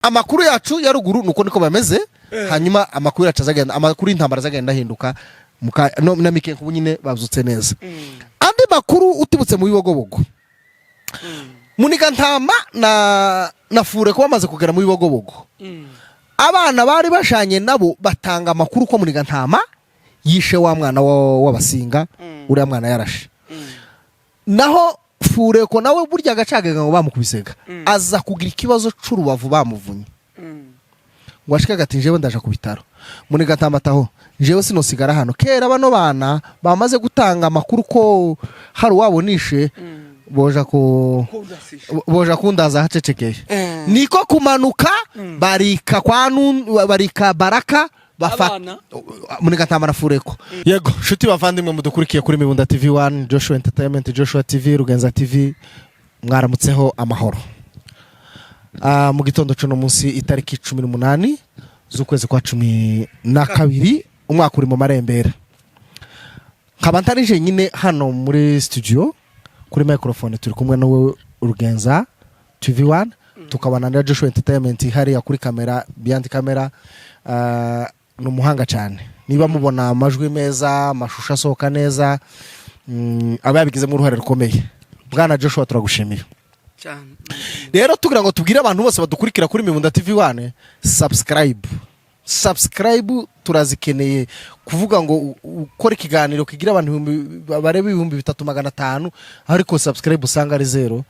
amakuru yacu ya ruguru nuko niko bameze hanyuma amakuru yacu azagenda amakuru y'intambara azagenda hinduka na Mikenko bunyine bazutse neza andi makuru utibutse mu bibogobogo Muniga Ntama na Fure ko bamaze kugera mu bibogobogo abana bari bashanye nabo batanga amakuru ko Muniga Ntama yishe wa mwana w'abasinga uri mwana yarashe naho Fure ko nawe burya agacagaga ngo bamukubisega aza kugira ikibazo c'urubavu bamuvunye ngo ashikaga ati jewe ndaje ku bitaro Muniga Ntama taho jewe sinosigara hano kera bano bana bamaze gutanga amakuru ko hari wabonishe boja kundaza hacecekeye niko kumanuka barika baraka bafata Muniga Ntama na Fure ko yego shuti bavandimwe mudukurikiye kuri Mibunda TV1 Joshua Entertainment Joshua TV Rugenza TV mwaramutseho amahoro mu gitondo cyo no munsi itariki 18 z'ukwezi kwa 12 umwaka uri mu marembera kabantanije nyine hano muri studio kuri microphone turi kumwe nawe Rugenza TV1 tukabana na Joshua Entertainment hari ya kuri kamera behind camera numuhanga cyane niba mubona amajwi meza amashusho asohoka neza ababigize mu ruhare rukomeye bwana Joshua turagushimiye cyane rero tugira ngo tubwire abantu bose badukurikira kuri Mibunda TV1 subscribe turazikeneye kuvuga ngo ukora ikiganiro kigira abantu barebe 3500 ariko subscribe usanga ari zero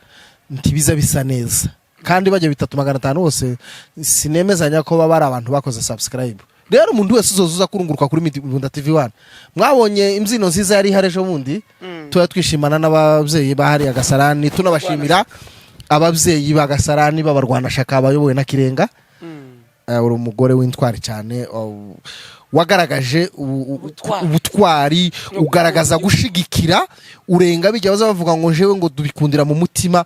ntibiza bisa neza kandi bajye 3500 bose sinemezanya ko baba ari abantu bakoze subscribe rero umuntu wese uzozuza kurunguruka kuri Mibunda TV1 mwabonye imzino nziza yari harejo bundi tuya twishimana n'abavyeyi bahari agasarani tunabashimira abavyeyi bagasarani babarwana shaka bayobowe na Kirenga uri umugore w'intwari cyane wagaragaje ubutwari ugaragaza gushigikira urenga bijya bazavuga ngo jewe ngo dubikundira mu mutima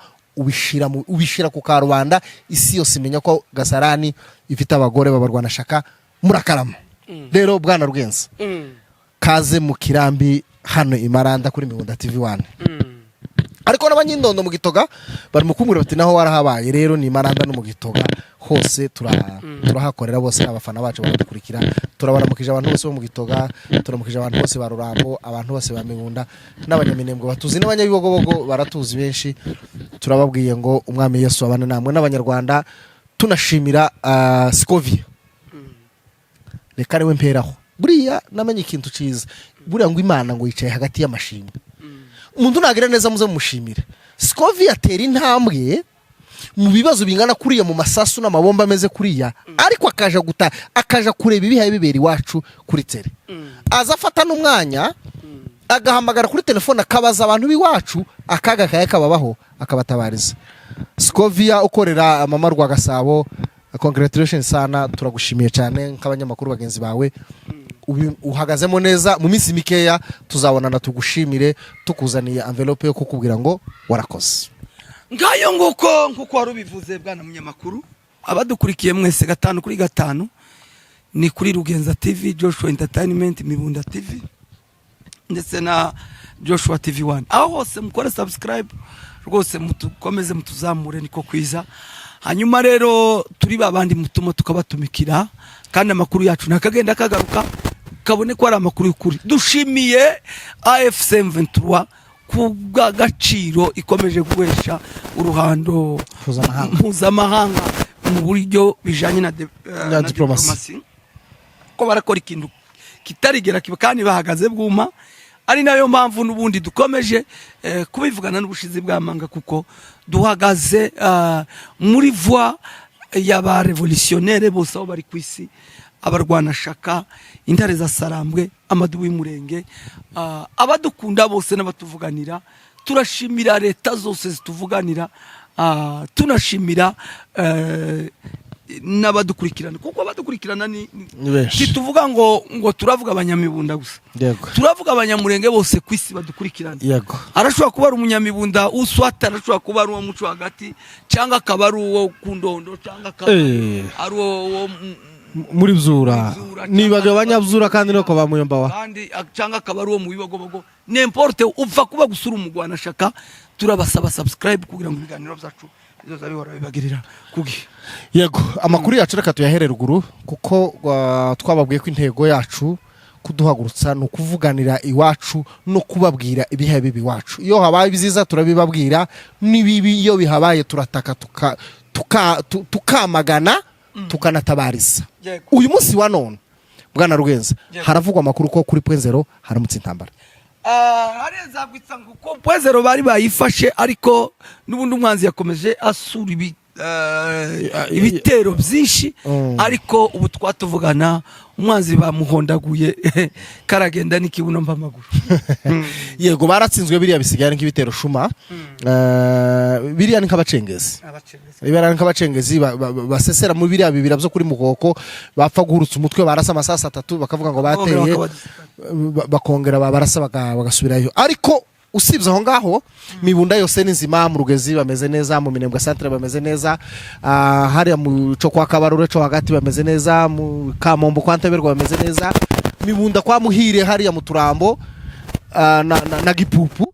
ubishira ku karubanda isi yose imenya ko Gasarani ifite abagore babarwana shaka murakarama rero bwana Rugenza kaze mu kirambi hano Imaranda kuri Mibunda TV1 ariko n'abanyindondo mu Gitoga bari mu kumwira bati naho warahabaye rero ni Imaranda no mu Gitoga hose turahakorera bose n'abafana bacu baradukurikira turabaramukije abantu bose bo mu Gitoga turamukije abantu bose ba Rurambo abantu bose ba Mibunda n'abanyaminembwe batuzi n'abanyabibogobogo baratuzi benshi turababwiye ngo umwami Yesu abana namwe n'abanyarwanda tunashimira Scovia reka rewe mperaho buriya namenye ikintu ciza buriya ngo Imana ngo yicaye hagati y'amashimwe umuntu nagira neza muze mushimira Scovia atera intambwe mu bibazo bingana kuriya mu masasu n'amabomba ameze kuriya ariko akaja kureba ibihaye bibera iwacu kuri tele azafata n'umwanya agahamagara kuri telefone akabaza abantu biwacu akaga kaye kababaho akabatabariza Scovia ukorera mama rwa Gasabo congratulations sana turagushimiye cyane nk'abanyamakuru bagenzi bawe uhagazemo neza mu minsi mikeya tuzabonana tugushimire tukuzaniye envelope yo kukubwira ngo warakoze ngayo nguko warubivuze bwana munyamakuru abadukurikiye mwese 5 kuri 5 ni kuri Rugenza TV Joshua Entertainment Mibunda TV ndetse na Joshua TV1 aho hose mukore subscribe rwose mutukomeze mutuzamure niko kwiza hanyuma rero turi babandi mutumo tukabatumikira kandi amakuru yacu nakagenda kagaruka kabone ko ari amakuru y'ukuri dushimiye AFC M23 kubw'agaciro ikomeje guhesha uruhando mpuzamahanga mu buryo bijanye na diplomasi ko barakora ikintu kitarigera kiba kandi bahagaze bwuma ari nayo mpamvu n'ubundi dukomeje kubivugana n'ubushizi bw'amanga kuko duhagaze muri voie y'aba revolutionnaire bose aho bari kwisi abarwana shaka intare za Sarambwe amadubu y'umurenge abadukunda bose n'abatuvuganira turashimira leta zose zituvuganira tunashimira n'abadukurikirana kuko abadukurikirana ni tuvuga ngo turavuga abanyamibunda gusa turavuga abanyamurenge bose kwisi badukurikirana arashobora kuba ari umunyamibunda uswata arashobora kuba ari uwo muco hagati cyangwa akaba ari uwo kundondo cyangwa ari uwo muri Bzura nibaga abanyabzura kandi noko bamuyomba wa kandi cyangwa akaba ari uwo mu bibogobogo n'importe upfa kuba gusura umugwana shaka turabasaba subscribe kugira ngo ibiganiro byacu bizoza bihora bibagirira kugi. Yego amakuru yacu reka tuyahere ruguru kuko twababwiye ko intego yacu kuduhagurutsa no kuvuganira iwacu no kubabwira ibihe bibi iwacu. Iyo habaye biziza turabibabwira, nibibi iyo bihabaye turataka tukamagana tukanatabariza. Uyu munsi wa none Bwana Rugenza haravugwa amakuru ko kuri Pwezero haramutse intambara. Hareza gwitsa nguko Pwezero bari bayifashe ariko nubundi umwanzi yakomeje asura ibitero byinshi ariko ubu twatuvugana umwanzi bamuhondaguye karagenda n'ikibuno mpamaguru. Yego baratsinzwe biriya bisigara nk'ibitero shuma. Biriya ni nk'abacengezi. Ibara nk'abacengezi basesera mu biriya bibira byo kuri Mukoko bapfa guhurutsa umutwe barasa amasasa 3 bakavuga ngo bateye bakongera barasa bagasubirayo. Ariko usibye aho ngaho mibunda yose n'inzima mu Rugezi bameze neza, mu Minembwe Centre bameze neza, hariya mu cyo kwa Kabarore cyo hagati bameze neza, mu Kamombo kwa Ntaberwa bameze neza, mibunda kwa Muhire hariya mu Turambo na Gipupu.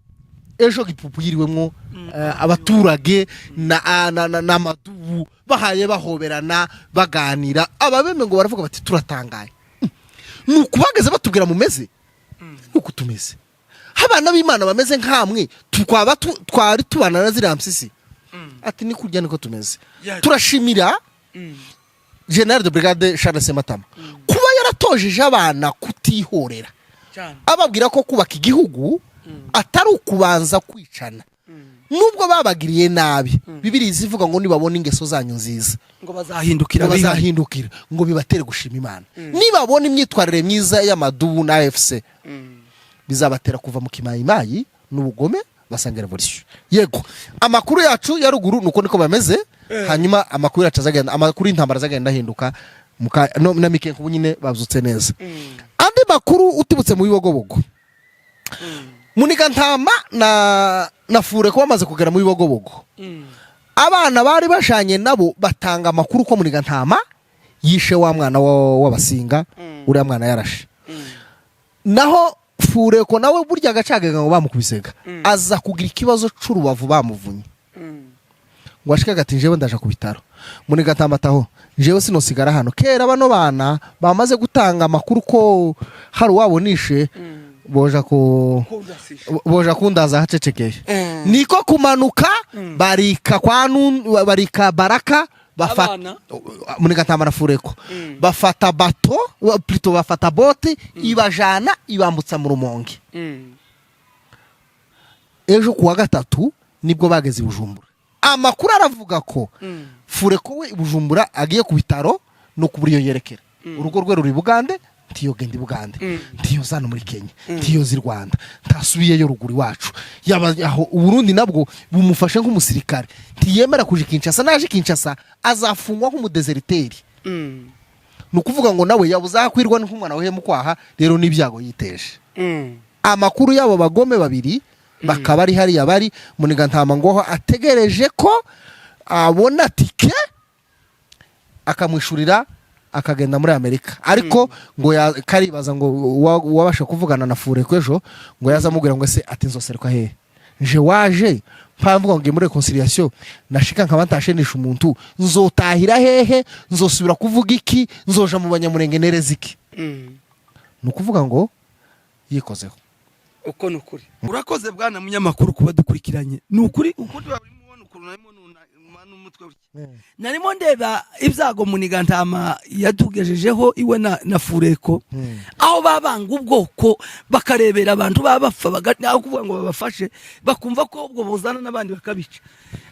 Ejo Gipupu yiriwemwo abaturage na madubu bahaye bahoberana baganira, ababeme ngo baravuga bati turatangaye. Nukubageze batubwira mumeze nuko tumeze. Abana b'Imana bameze nkamwe twari tubana na ziriya mpyisi. Ati ni kurya niko tumeze. Turashimira General de Brigade Charles Sematama kuba yaratojeje abana kutihorera, ababwira ko kubaka igihugu atari ukubanza kwicana. Nubwo babagiriye nabi, Bibiliya ivuga ngo nibabona ingeso zanyu nziza ngo bazahindukira ngo bibatere gushima Imana. Nibabona imyitwarire myiza y'amadubu na AFC bizabatera kuva mu kimayimayi n'ubugome basanga revolution. Yego amakuru yacu ya ruguru nuko niko bameze. Hanyuma amakuru yacu azagenda, amakuru y'intambara azagenda hinduka na Mikenko nyine bazutse neza. Andi makuru utibutse mu Bibogobogo, Munigantama na Fure ko bamaze kugera mu Bibogobogo. Abana bari bashanye nabo batanga amakuru ko Munigantama yishe wa mwana w'abasinga, uriya mwana yarashe. Naho Fure ko nawe burya agacagaga ngo bamukubisega aza kugira ikibazo c'urubavu bamuvunye. Ngo ashika gati njewe ndaje ku bitaro. Munigantama taho njewe sinosigara hano. Kera bano bana bamaze gutanga amakuru ko hari wabonishe boja kundaza hacecekeye. Niko kumanuka barika Baraka bafata Munigantama na Fureko bafata bato plutôt bafata bote ibajana ibambutsa mu Rumonge. Ejo kuwa gatatu nibwo bageze Bujumbura. Amakuru aravuga ko Fureko we Bujumbura agiye ku bitaro no kuburiyo yerekera. Urugo rwe ruri Bugande, ntiyo genda Bugande, ntiyo zano muri Kenya, ntiyo zi Rwanda, ntasubiyeyo ruguri wacu. Yaba aho Burundi nabwo bumufashe nk'umusirikare, ntiyemera kuje Kinshasa. Naje Kinshasa azafungwa nk'umudeserteri. Nukuvuga ngo nawe yabuzakwirwa nk'umwana wahe mu kwaha, rero n'ibyago yiteje. Amakuru yabo bagome babiri bakaba ari hari yabari Munigantama ngo ategereje ko abona tike akamwishurira akagenda muri Amerika. Ariko ngo karibaza ngo wabasha kuvugana na Fure kwejo ngo yazamubwira ngo se ati nzoseruka he nje waje mpamvuga ngo muri reconciliation nashika nkabantashenisha umuntu nzotahira hehe nzosubira kuvuga iki nzoja mu banyamurenge nereza iki. Nukuvuga ngo yikozeho uko nukuri. Urakoze Bwana munyamakuru kuba dukurikiranye. Nukuri uko twabiri mubona ukuru n'umutwe narimo ndeba ibyago Munigantama yatugejejeho iwe na Fureko aho babanga ubwoko bakarebera abantu babapfa aho kuvuga ngo babafashe bakumva ko ubwo buzana n'abandi bakabica.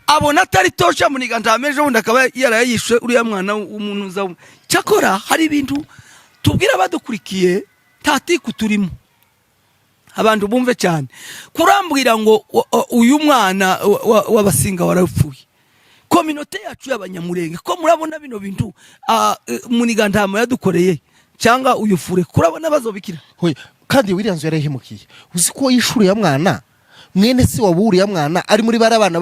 Abona atari tosha Munigantama ejo bundi akaba yarayishe uriya mwana w'umuntu za cyakora hari ibintu tubwira badukurikiye tatiku turimo abantu bumve cyane kurambwira ngo uyu mwana w'abasinga warapfuye. Kominote yacu y'abanyamurenge ko murabona bino bintu Munigantama yadukoreye cyangwa uyu Fure kurabona bazobikira. Hoye kandi Williams yarehemukiye. Uzi ko yishuri ya mwana mwene si waburi ya mwana ari muri barabana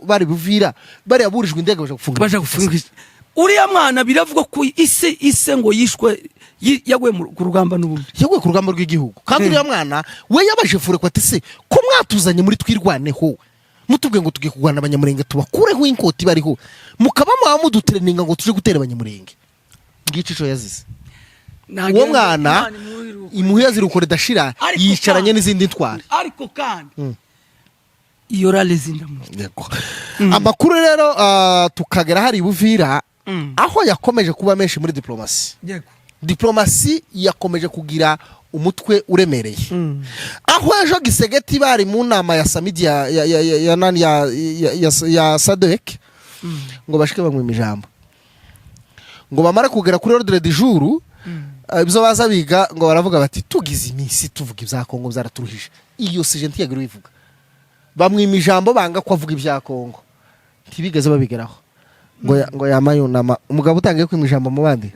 bari buvira bari yaburijwe indege baje gufunga. Uriya mwana biravuga ko ise ngo yishwe yagwe ku rugamba n'ubundi yagwe ku rugamba rw'igihugu. Kandi uriya mwana we yabaje Fure ko ati se ko mwatuzanye muri twirwaneho mutubwe ngo tugiye kugwana abanyamurenge tubakureho inkoti bariho mukaba mwamudutereninga ngo tuje gutera abanyamurenge ngico yazize uwo mwana imuhuya zirukore dashira yicaranye n'izindi ntwari ariko kandi iyo ralezinda mu amakuru rero tukagera hari Buvira aho yakomeje kuba menshi muri diplomasi yakomeje kugira umutwe uremereye aho ejo Gisegeti bari mu nama ya Samidi ya Sadek ngo bashike bamwe imijambo ngo bamara kugera kuri ordre du jour ibyo baza biga ngo baravuga bati tugize iminsi tuvuga ibya Kongo byaraturuhije iyo sejenti yagira ubivuga bamwe imijambo banga ko avuga ibya Kongo ntibigeze babigeraho ngo yamayunama umugabo utangiye kwimijambo mu bandi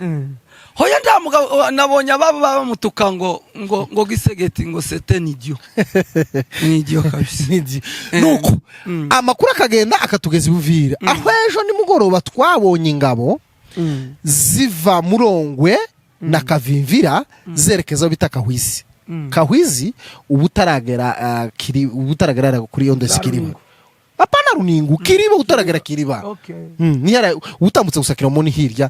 hoya nda mugabo nabonye ababa bamutuka ngo Gisegeti ngo sete nidio kabisa nuko amakuru akagenda akatugeza Buvira aho ejo nimugoroba twabonye ingabo ziva Murongwe na Kavimvira zerekeza bita Kahwizi ubutaragera kuri Yondo Sikiriba apana Runingu Kiriba utaragera Kiriba niyara utambutse gusakira mu hirya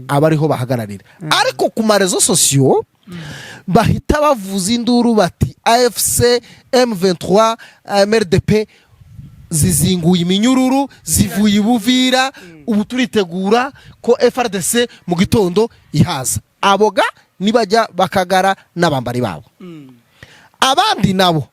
abariho bahagararira ariko ku marezo sosio bahita bavuza induru bati AFC M23 MRDP zizinguye iminyururu zivuye Buvira ubu turitegura ko FRDC mu gitondo ihaza aboga nibajya bakagara n'abambari babo abandi nabo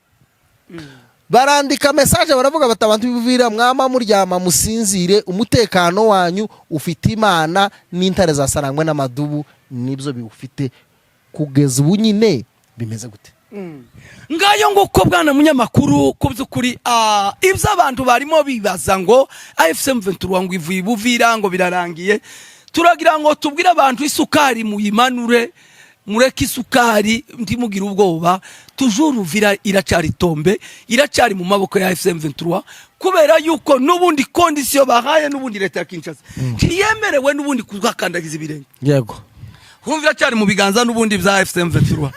barandika message baravuga batabantu Buvira mwama muryama musinzire umutekano wanyu ufite Imana n'intare za Sarangwe n'amadubu nibyo biwufite kugeza ubu nyine bimeze gute ngayo nguko bwana munyamakuru ku byukuri ibyo abantu barimo bibaza ngo AFC M23 ngo ivuye Buvira ngo birarangiye turagira ngo tubwire abantu isukari muyimanure mureke isukari ndimugira ubwoba toujours Uvira iracari tombe iracari mu maboko ya AFC M23 kubera yuko nubundi condition bahaye nubundi leta ya Kinshasa yemerewe nubundi kuzakandagiza ibirenge yego Uvira cyari mu biganza nubundi bya AFC M23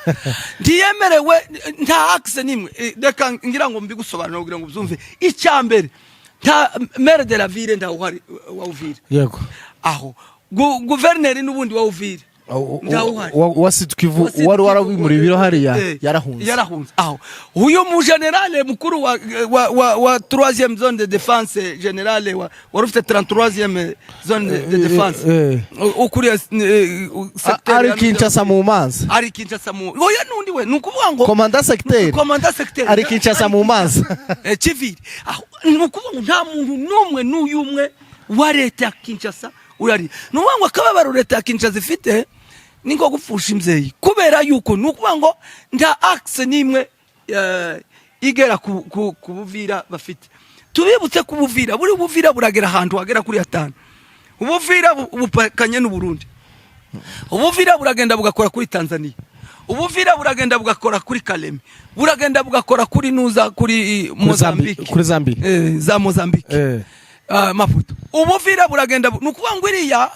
ndiyemerewe nta axe nimwe reka ngira ngo mbigusobanura kugira ngo byumve icyambere nta maire de la ville nda wa Uvira yego aho gouverneur nubundi wa Uvira wasitwivu wari warabimuri biro hariya yarahunze aho uyo mu general mukuru wa 3e zone de défense general wa rufite 33e zone de défense ukuriye secteur ari Kinshasa mu manza oya nundi we nukuvuga ngo commandant secteur ari Kinshasa mu manza civil aho nukuvuga nta muntu numwe n'uyumwe wa leta ya Kinshasa urari nuwango akababaro leta ya Kinshasa ifite ningo gupfusha imzeyi kubera yuko nukuvuga ngo nta axe nimwe igera ku Buvira bafite tubibutse ku Buvira buri Buvira buragera ahantu hagera kuri 5 Ubuvira bupakanye n'u Burundi Ubuvira buragenda bugakora kuri Tanzania Ubuvira buragenda bugakora kuri Kalemi buragenda bugakora kuri Nuza kuri Mozambique kuri Zambia za Mozambique Maputo Ubuvira buragenda nukuvuga ngo iriya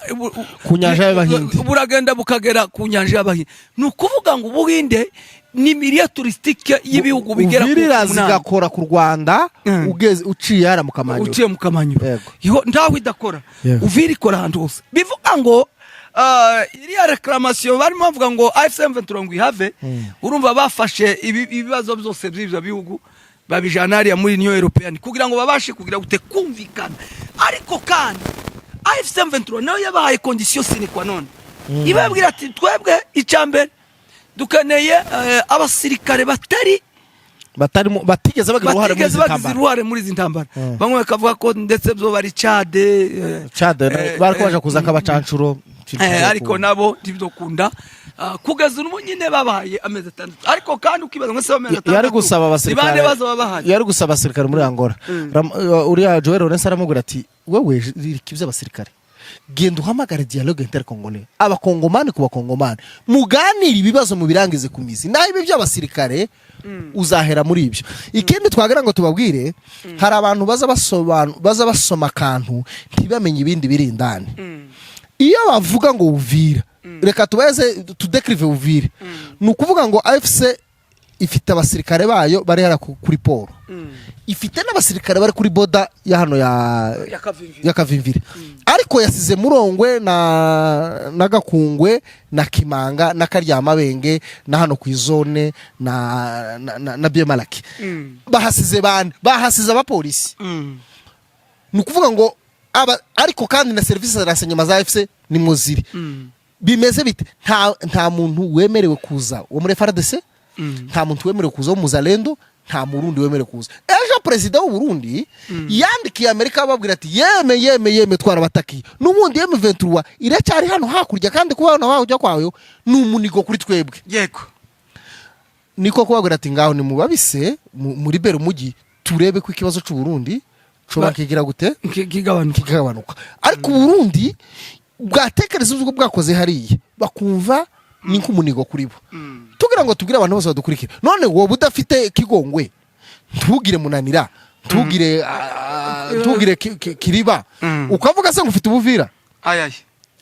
kunyanja y'Abahinde buragenda bukagera kunyanja y'Abahinde nukuvuga ngo Ubuhinde ni milieu touristique y'ibihugu bigera ku Uvira zigakora ku Rwanda ugeze uciye ara mu Kamanyu yo ndaho idakora Uvira ikora ahantu hose bivuga ngo iriya reclamation barimo bavuga ngo AFC M23 ngo ihave urumva bafashe ibibazo byose by'ibyo bihugu babijanariya muri Union Europeenne kugira ngo babashe kugira gute kumvikana ariko kandi AFC M23 nayo yabahaye condition sine qua non ibabwira ati twebwe icyambere dukaneye abasirikare batigeze bagira uruhare muri izi ntambara bamwe bakavuga ko ndetse byo bari Chad bariko baje kuza kabacancuro ariko nabo ndibyo kugeza ubu nyine babahaye amezi 6 ariko kandi ukibaza ngo se amezi 6 yari gusaba abasirikare yari gusaba abasirikare muri Angola uriya Joel Lorenzo aramubwira ati wewe ikivye abasirikare genda uhamagara dialogue intercongolais abakongomani ku bakongomani muganira ibibazo mu birangize ku mizi naho ibi by'abasirikare uzahera muri ibyo ikindi twagira ngo tubabwire hari abantu baza basoma kantu ntibamenye ibindi birindani iyo bavuga ngo Uvira reka tubeze tudekrive Uvira nukuvuga ngo AFC ifite abasirikare bayo bari hara kuri poro ifite n'abasirikare bari kuri boda ya hano ya Kavimvira ariko yasize Murongwe na Gakungwe na Kimanga na Karyamabenge na hano ku izone na Byemalaki bahasize abapolisi ni ukuvuga ngo ariko kandi na serivisi zarasenyuma za FC ni muziri bimeze bite nta muntu wemerewe kuza wo muri FARDC nta muntu wemerewe kuza wo muzalendo nta murundi wemerewe kuza ejo president w'u Burundi yandikiye Amerika babwira ati yeme twarabataki n'ubundi M23 iracyari hano hakurya kandi kuba hano hajya kwayo n'umunigo kuri twebwe yego niko kubabwira ati ngaho ni mubabise muri bero mugi turebe ko ikibazo cy'u Burundi cyo kigira gute kigabanuka ariko u Burundi bwatekereza ubwo bwakoze hariye bakumva ni nk'umunigo kuri bo tugira ngo tubwire abantu bose badukurikira none wowe udafite kigongwe ntugire munanira tugire kiriba ukavuga se ngufite ubuvira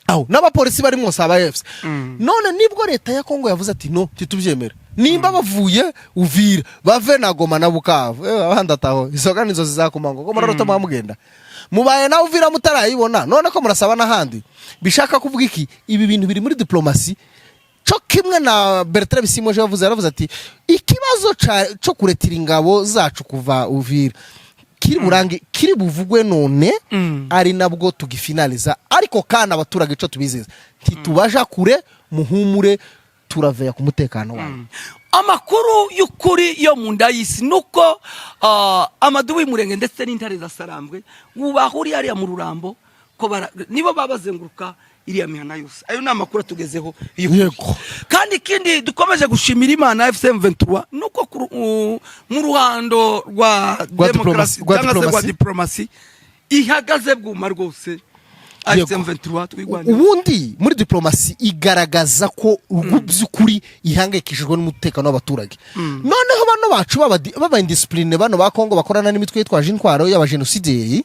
aho n'abapolisi bari mwose aba FC none nibwo leta ya Kongo yavuze ati no titubyemera nimba bavuye Uvira bave na Goma na Bukavu abandataho isoga nizo zizakumango ko mararota mwamugenda mubaye na Uvira mutarayibona none ko murasaba n'ahandi bishaka kuvuga iki ibi bintu biri muri diplomasi cyo kimwe na Bertrand Bisimwa yavuze ati ikibazo cyo kuretira ingabo zacu kuva Uvira kiri buvugwe none ari nabwo tugifinaliza ariko kana abaturage cyo tubizeza ntitubaja kure muhumure turaveya ku mutekano wawe amakuru y'ukuri yo mu ndayisi nuko amadubu y'Umurenge ndetse n'intare za Sarambwe ubahuri hariya mu Rurambo ko nibo babazenguruka iriya mihana yose ayo ni amakuru tugezeho yego kandi ikindi dukomeje gushimira Imana FCM 23 nuko mu ruhando rwa demokrasi cyangwa rwa diplomasi ihagaze bwuma rwose FCM 23 twigwanye ubundi muri diplomasi igaragaza ko by'ukuri ihangayikishijwe n'umutekano w'abaturage noneho bano bacu baba indiscipline bano ba Kongo bakorana n'imitwe yitwaje intwaro y'abagenocide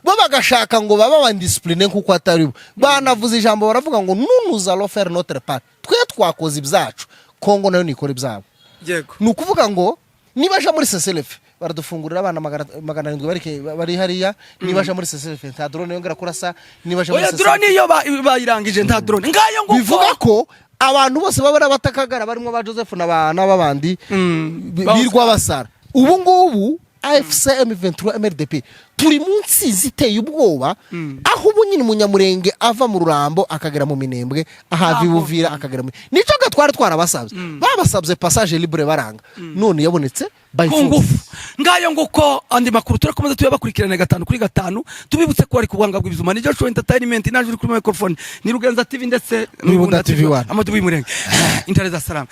bagashaka ngo baba indiscipline nkuko atari banavuze ijambo baravuga ngo nous allons faire notre part twe twakoze ibyacu Kongo nayo nikora ibyabo yego ni ukuvuga ngo nibaje muri CCLF baradufungurira abana 700 bari hariya nibaje muri CCLF nta drone yongera kurasa nibaje muri CCLF drone iyo bayirangije nta drone ngayo ngo bivuga ko abantu bose babara batakagara barimo ba Joseph n'abandi birwa basara ubu ngubu AFCM 23 MRDP turi munsi ziteye ubwoba aho ubunyine Munyamurenge ava mu Rurambo akagera mu Minembwe ahava Uvira akagera mu nico gatwara twarabasabye babasabye passage libre baranga none yabonetse kungufu ngayo nguko andi makuru turakomeza tuyabakurikirana 5 kuri 5 tubibutse ko ari kubwanga bw'ibizuma ni Joshua Entertainment naje uri kuri microphone ni Rugenza TV ndetse Mibunda TV 1 amadubu y'Umurenge intare za Salam